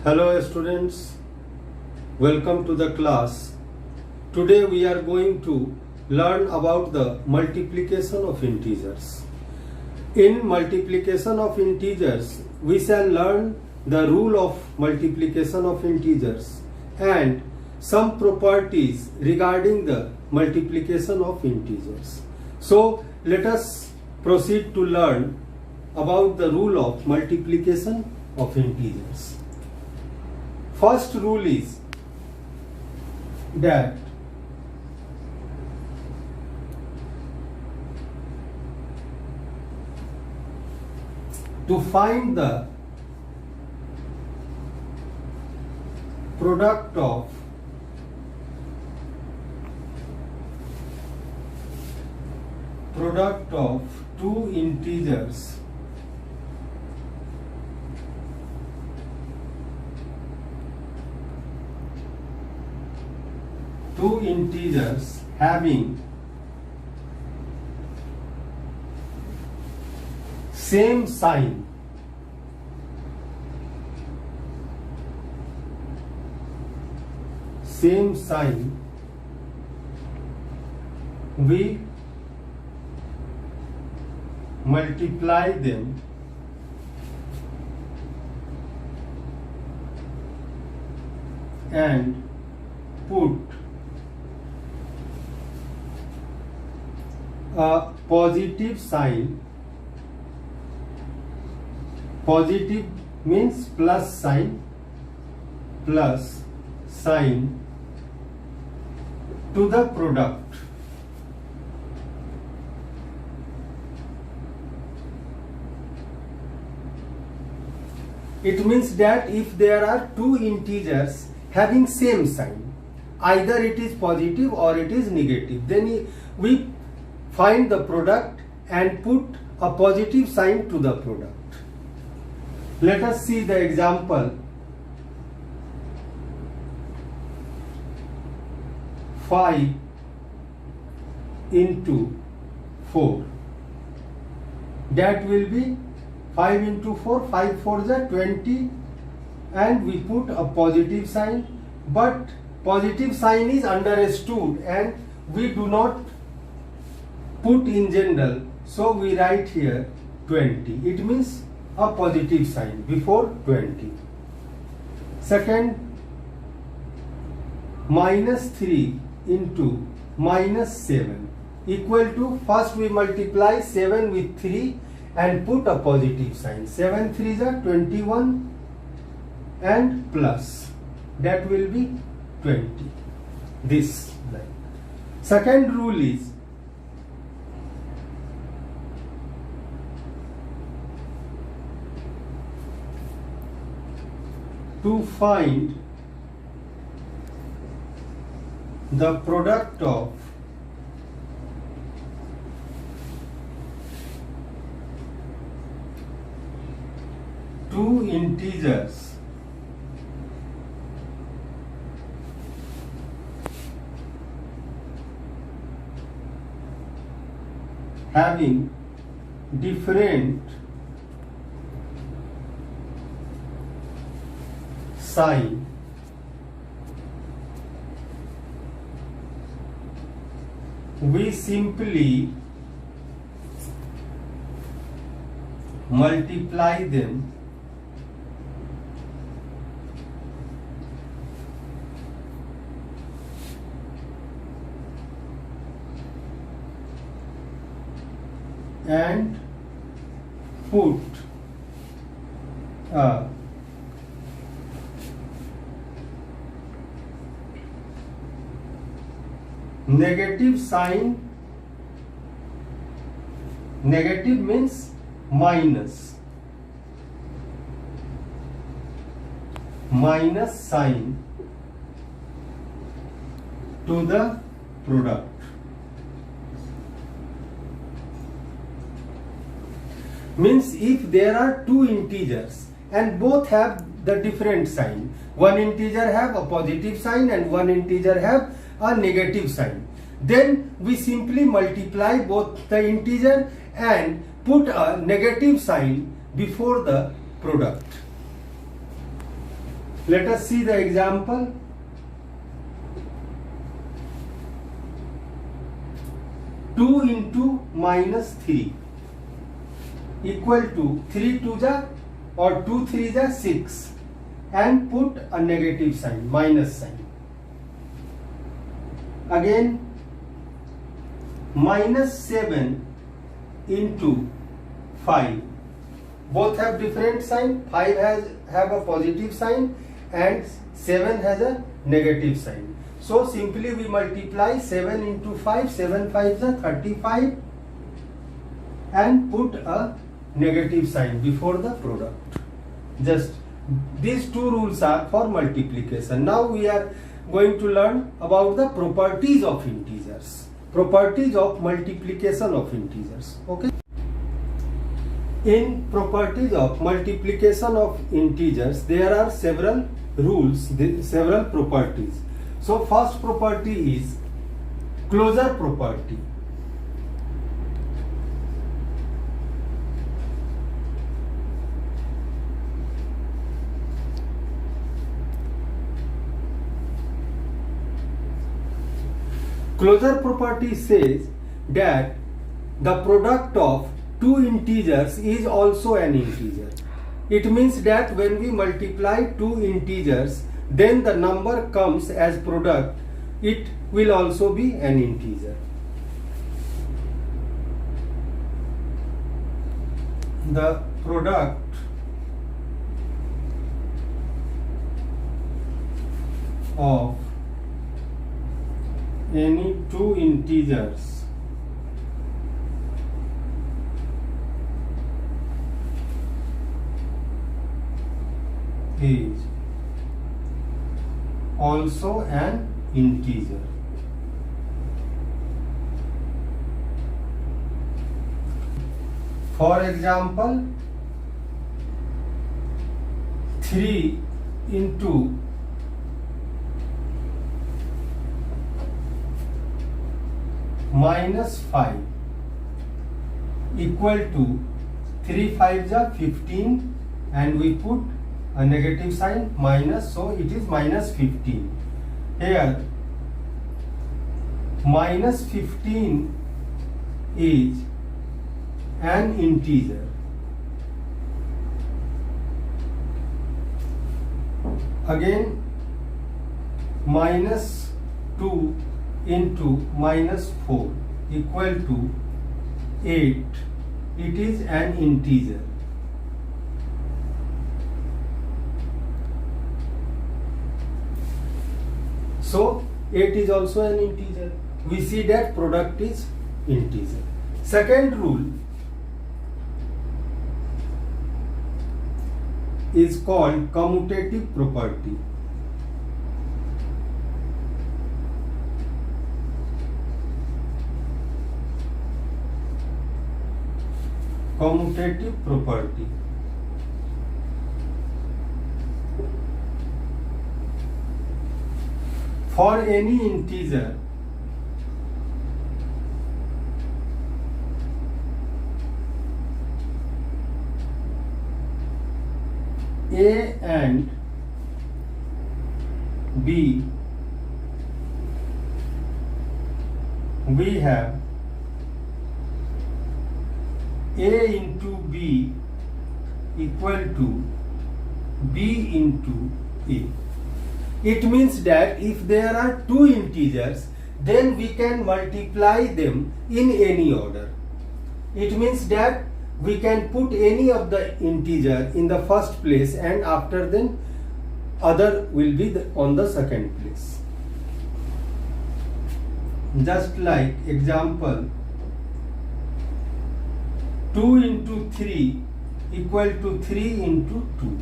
Hello students, welcome to the class. Today we are going to learn about the multiplication of integers. In multiplication of integers, we shall learn the rule of multiplication of integers and some properties regarding the multiplication of integers. So let us proceed to learn about the rule of multiplication of integers. First rule is that to find the product of two integers having same sign we multiply them and put a positive sign. Positive means plus sign to the product. It means that if there are two integers having same sign, either it is positive or it is negative, then we find the product and put a positive sign to the product. Let us see the example. 5 into 4. That will be 5 into 4, 5 4s are 20, and we put a positive sign, but positive sign is understood and we do not put in general, so we write here 20. It means a positive sign before 20. Second, minus 3 into minus 7 equal to, first we multiply 7 with 3 and put a positive sign. 7 3s are 21 and plus, that will be 20. This line. Second rule is to find the product of two integers having different sign, we simply multiply them and put a negative sign. Negative means minus sign to the product. Means if there are two integers and both have the different sign, one integer have a positive sign and one integer have a negative sign, then we simply multiply both the integer and put a negative sign before the product. Let us see the example. Two into minus 3 equal to 3 2 ja or 2 3 ja 6, and put a negative sign, minus sign. Again, minus 7 into 5, both have different sign. 5 have a positive sign and 7 has a negative sign. So simply we multiply 7 into 5, 7 5 is 35, and put a negative sign before the product. Just these two rules are for multiplication. Now we are going to learn about the properties of integers, properties of multiplication of integers. Okay. In properties of multiplication of integers, there are several rules, several properties. So first property is closure property. Closure property says that the product of two integers is also an integer. It means that when we multiply two integers, then the number comes as product, it will also be an integer. The product of any two integers is also an integer. For example, 3 into minus 5 equal to 3 5 ja 15, and we put a negative sign minus, so it is minus 15. Here minus 15 is an integer. Again, minus 2 into minus 4 equal to 8. It is an integer. So 8 is also an integer. We see that product is integer. Second rule is called commutative property. Commutative property. For any integer A and B, we have A into B equal to B into A. It means that if there are two integers, then we can multiply them in any order. It means that we can put any of the integer in the first place, and after then other will be on the second place. Just like example, 2 into 3 equal to 3 into 2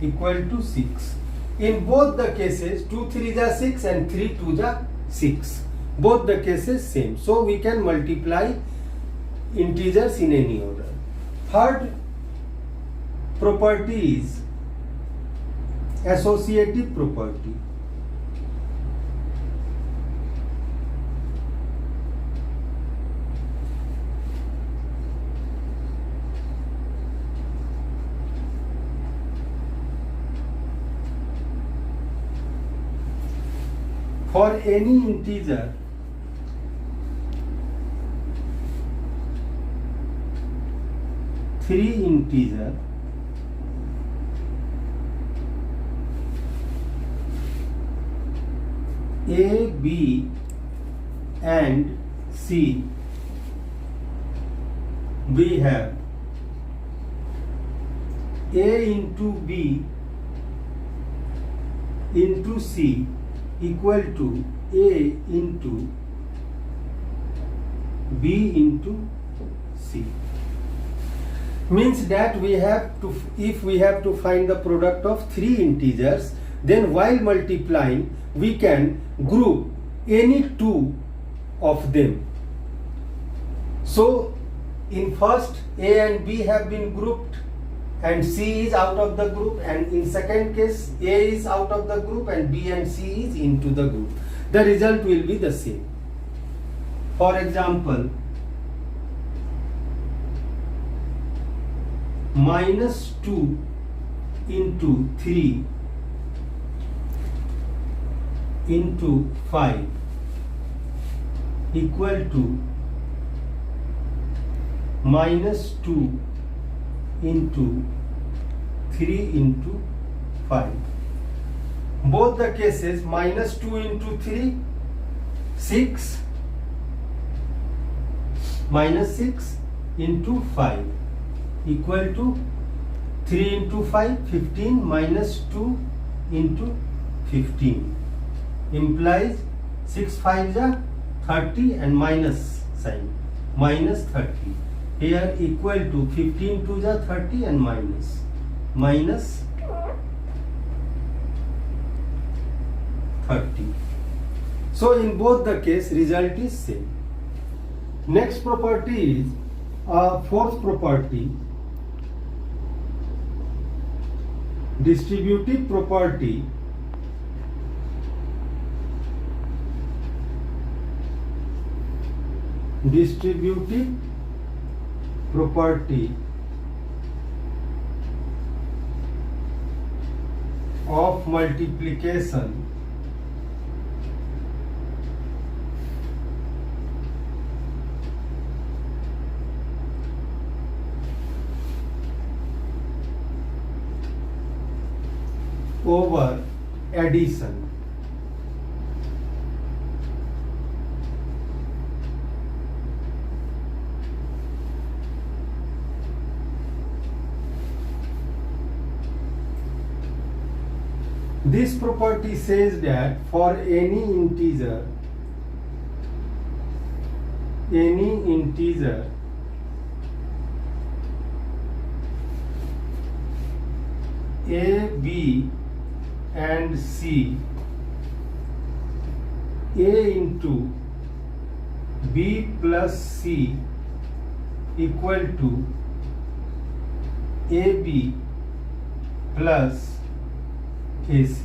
equal to 6. In both the cases, 2 3 ja 6 and 3 2 ja 6. Both the cases same. So we can multiply integers in any order. Third property is associative property. for any integer three integer A, B and C, we have A into B into C equal to A into B into C. Means that we have to, if we have to find the product of three integers, then while multiplying we can group any two of them. So in first A and B have been grouped and C is out of the group, and in second case A is out of the group and B and C is into the group. The result will be the same. For example, -2 into 3 into 5 equal to -2 into 3 into 5. Both the cases, -2 into 3, 6, -6 into 5 equal to 3 into 5, 15, -2 into 15 implies 6 5 ja 30 and minus sign, -30. Here equal to 15 2 ja 30 and minus 30. So in both the case result is same. Next property is fourth property, distributive property of multiplication over addition. This property says that for any integer A, B and C, A into B plus C equal to AB plus AC.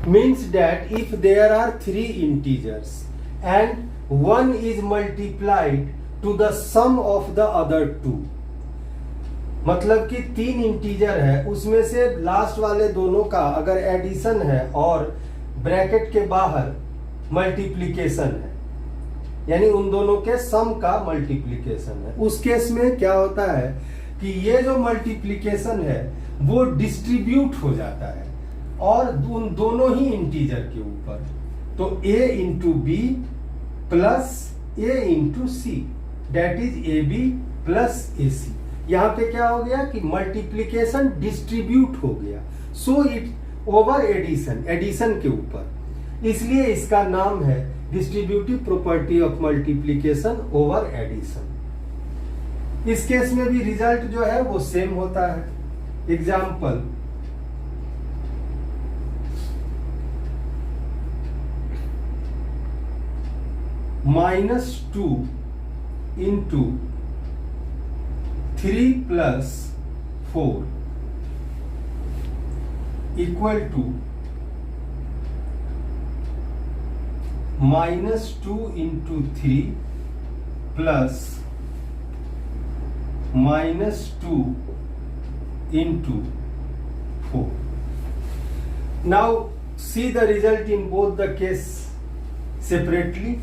Means that if there are three integers and one is multiplied to the sum of the other two, मतलब कि तीन integer है उसमें से last वाले दोनों का अगर एडिशन है और ब्रैकेट के बाहर मल्टीप्लिकेशन है, यानी उन दोनों के सम का मल्टीप्लिकेशन है, उस केस में क्या होता है कि ये जो मल्टीप्लिकेशन है वो डिस्ट्रीब्यूट हो जाता है और उन दोनों ही इंटीजर के ऊपर, तो A into B plus A into C that is A B plus A C. यहाँ पे क्या हो गया कि मल्टीप्लिकेशन डिस्ट्रीब्यूट हो गया, सो इट ओवर एडिशन के ऊपर, इसलिए इसका नाम है distributive property of multiplication over addition. इस केस में भी रिजल्ट जो है वो सेम होता है. Example, -2 into 3 plus 4 equal to -2 into 3 plus -2 into 4. Now see the result in both the case separately.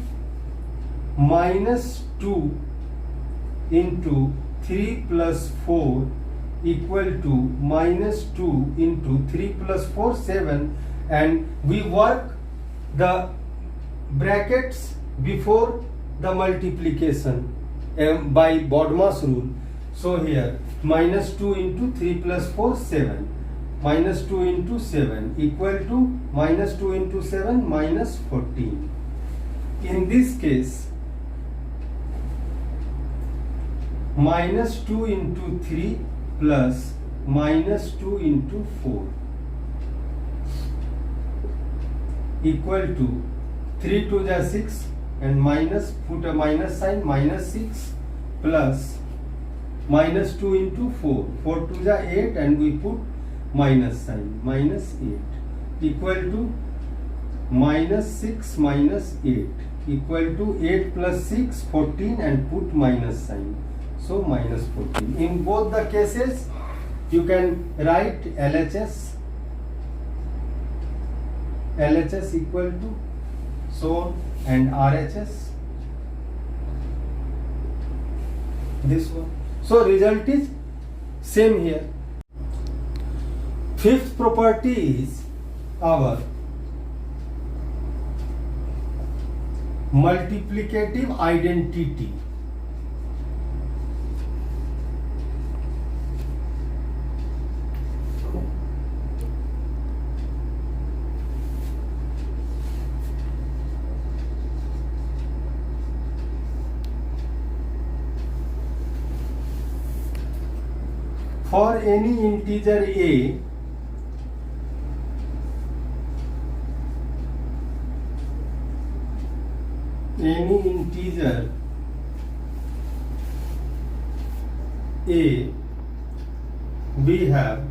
Minus 2 into 3 plus 4 equal to minus 2 into 3 plus 4, 7, and we work the brackets before the multiplication by Bodmer's rule. So here minus 2 into 3 plus 4, 7. Minus 2 into 7 equal to minus 2 into 7 minus 14. In this case, minus 2 into 3 plus minus 2 into 4 equal to 3 to the 6 and minus, put a minus sign, minus 6 plus minus 2 into 4, 4 to the 8 and we put minus sign, minus 8 equal to minus 6 minus 8 equal to 8 plus 6, 14 and put minus sign. So minus 14. In both the cases, you can write LHS equal to so and RHS this one. So result is same here. Fifth property is our multiplicative identity. For any integer a, we have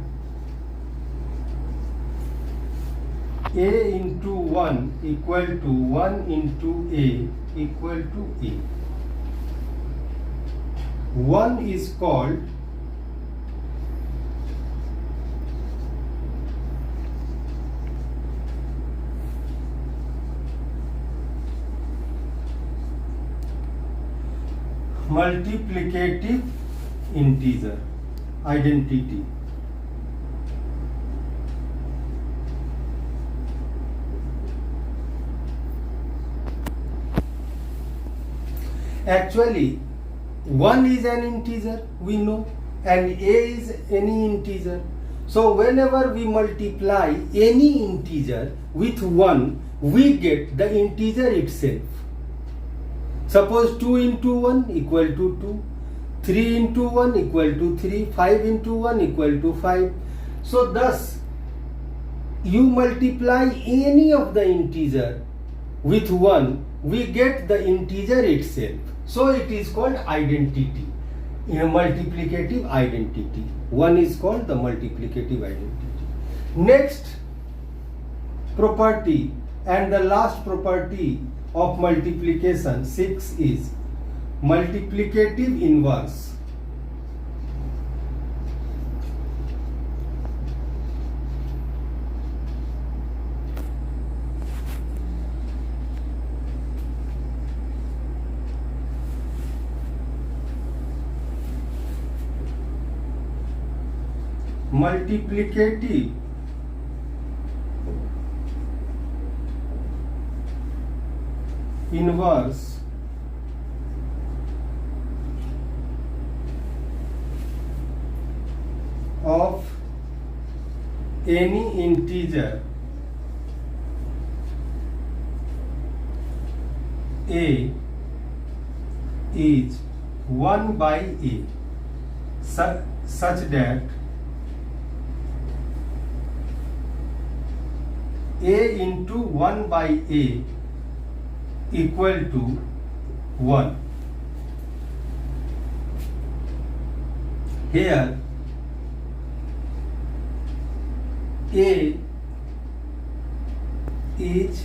a into 1 equal to 1 into a equal to a. 1 is called multiplicative integer identity. Actually, 1 is an integer, we know, and a is any integer. So whenever we multiply any integer with 1, we get the integer itself. Suppose 2 into 1 equal to 2, 3 into 1 equal to 3, 5 into 1 equal to 5. So thus, you multiply any of the integer with 1, we get the integer itself. So it is called identity, a multiplicative identity. 1 is called the multiplicative identity. Next property and the last property of multiplication, 6, is multiplicative inverse. Multiplicative inverse of any integer a is 1 by a, such that a into 1 by a equal to 1. Here a is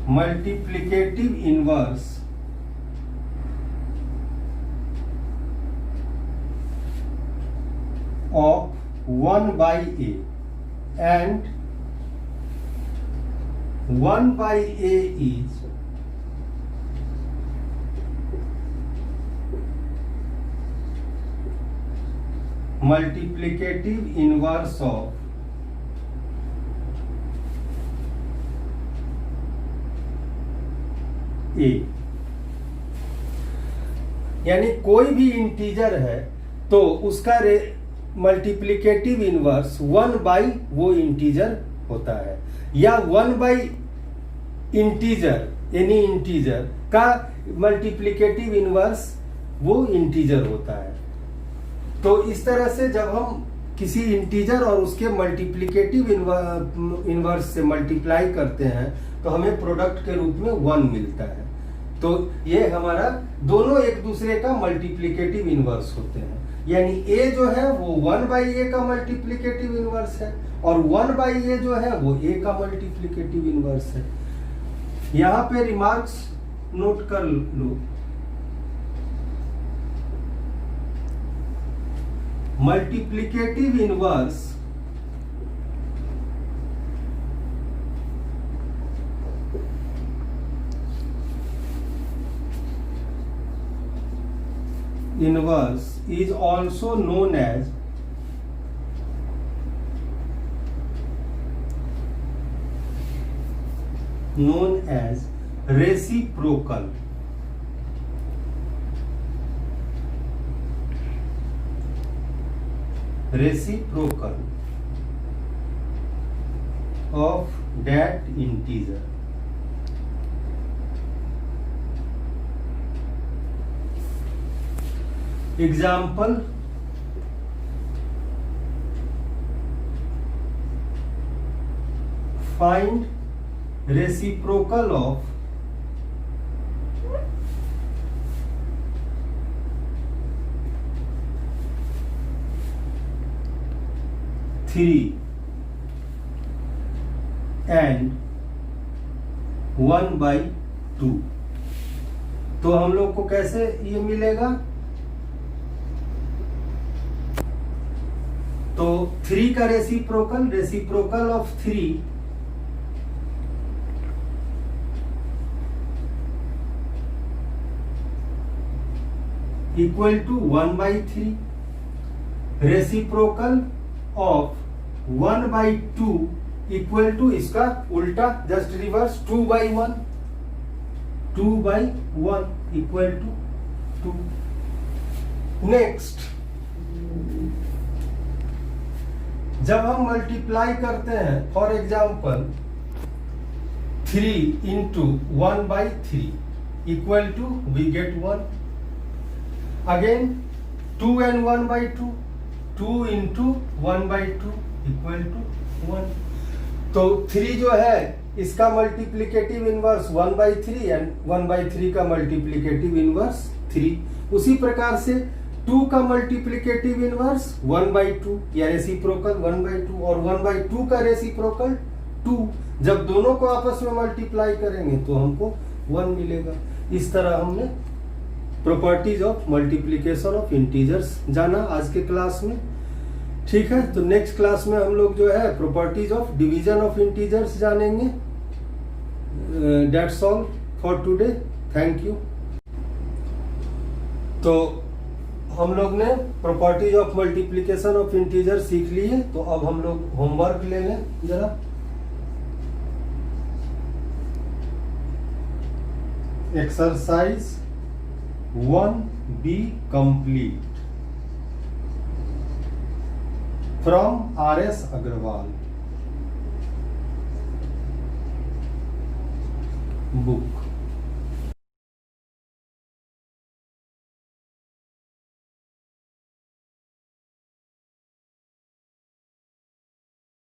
multiplicative inverse 1 by a, and 1 by a is multiplicative inverse of a। यानी कोई भी integer है तो उसका multiplicative inverse 1 by वो integer होता है, या 1 बाई इंटीजर एनी इंटीजर का मल्टीप्लिकेटिव इनवर्स वो इंटीजर होता है। तो इस तरह से जब हम किसी इंटीजर और उसके मल्टीप्लिकेटिव इनवर्स से मल्टीप्लाई करते हैं तो हमें प्रोडक्ट के रूप में 1 मिलता है। तो ये हमारा दोनों एक दूसरे का मल्टीप्लिकेटिव इनवर्स होते हैं। यानी a जो है वो 1 बाई ए का मल्टीप्लिकेटिव इनवर्स है, और 1 बाई ए जो है वो a का मल्टीप्लिकेटिव इनवर्स है। यहां पे रिमार्क्स नोट कर लो। Multiplicative inverse is also known as reciprocal। Reciprocal of that integer। Example, find reciprocal of 3 and 1 by 2। तो हम लोग को कैसे ये मिलेगा? तो 3 का reciprocal of 3 equal to 1 by 3, reciprocal of 1 by 2 equal to इसका उल्टा just reverse 2 by 1, 2 by 1 equal to 2। Next, जब हम मल्टीप्लाई करते हैं, for example 3 into 1 by 3 equal to we get 1। Again 2 and 1 by 2, 2 into 1 by 2 equal to 1। तो 3 जो है इसका multiplicative inverse 1 by 3 and 1 by 3 का मल्टीप्लिकेटिव इनवर्स 3। उसी प्रकार से 2 का मल्टीप्लिकेटिव इनवर्स 1 by 2 या रेसिप्रोकल 1 by 2, और 1 by 2 का रेसिप्रोकल 2। जब दोनों को आपस में मल्टीप्लाई करेंगे तो हमको 1 मिलेगा। इस तरह हमने properties of multiplication of integers जाना आज के क्लास में। ठीक है, तो नेक्स्ट क्लास में हम लोग जो है properties of division of integers जानेंगे। That's all for today, thank you. तो हम लोग ने properties of multiplication of integer सीख लिए, तो अब हम लोग होमवर्क ले लें जरा। Exercise 1B complete from R.S. Agrawal book।